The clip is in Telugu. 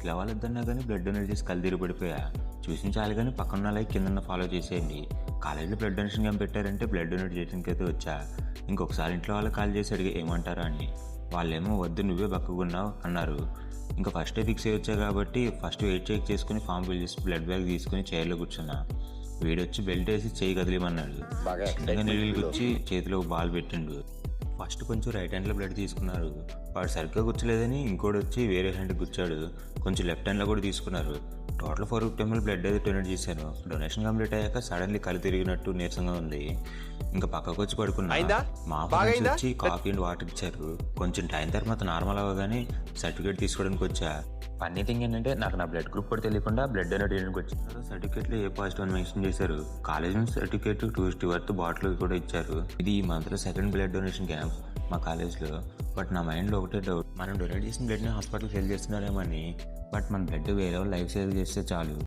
ఫాస్ట్గా వాళ్ళొద్దన్నా కానీ బ్లడ్ డొనేట్ చేసి కళ్ళు తిరిగి పడిపోయా. చూసించాలి కానీ పక్కన లైక్ కింద ఫాలో చేసేయండి. కాలేజీలో బ్లడ్ డొనేషన్ క్యాంప్ పెట్టారంటే బ్లడ్ డొనేట్ చేయడానికి అయితే వచ్చా. ఇంకొకసారి ఇంట్లో వాళ్ళకి కాల్ చేసి అడిగి ఏమంటారా అని. వాళ్ళేమో వద్దు నువ్వే బక్కగున్నావు అన్నారు. ఇంకా ఫస్టే ఫిక్స్ అయ్యి వచ్చా కాబట్టి ఫస్ట్ వెయిట్ చెక్ చేసుకుని ఫామ్ ఫిల్ చేసి బ్లడ్ బ్యాగ్ తీసుకుని చైర్లో కూర్చున్నా. వీడొచ్చి బెల్ట్ వేసి చేయి కదిలేమన్నాడు. నీళ్ళు గుచ్చి చేతిలో బాల్ పెట్టిండు. ఫస్ట్ కొంచెం రైట్ హ్యాండ్లో బ్లడ్ తీసుకున్నారు. వాడు సరిగ్గా గుచ్చలేదని ఇంకోటి వచ్చి వేరే హ్యాండ్కి గుచ్చాడు. కొంచెం లెఫ్ట్ హ్యాండ్లో కూడా తీసుకున్నారు. టోటల్ 450 ml బ్లడ్ అయితే డొనేట్ చేశాను. డొనేషన్ కంప్లీట్ అయ్యాక సడన్లీ కళ్ళు తిరిగినట్టు నీరసంగా ఉంది. ఇంకా పక్కకు వచ్చి పడుకున్నా. మా ఫ్రెండ్స్ వచ్చి కాఫీ అండ్ వాటర్ ఇచ్చారు. కొంచెం టైం తర్వాత నార్మల్ అవ్వగానే సర్టిఫికేట్ తీసుకోవడానికి వచ్చా. ఫన్నీ థింగ్ ఏంటంటే నాకు నా బ్లడ్ గ్రూప్ కూడా తెలియకుండా బ్లడ్ డొనేట్ చేయడానికి వచ్చారు. సర్టిఫికేట్లో ఏ పాజిటివ్ అని మెన్షన్ చేశారు. కాలేజ్ నుంచి సర్టిఫికేట్ 250 వర్త్ బాటిల్ కూడా ఇచ్చారు. ఇది ఈ మంత్లో సెకండ్ బ్లడ్ డొనేషన్ క్యాంప్ మా కాలేజ్లో. బట్ నా మైండ్లో ఒకటే డౌట్, మనం డొనేట్ చేసిన బ్లడ్ని హాస్పిటల్కి హెల్ప్ చేస్తున్నారేమో అని. బట్ మన బ్లడ్ వేరే వాళ్ళు లైఫ్ సేవ్ చేస్తే చాలు.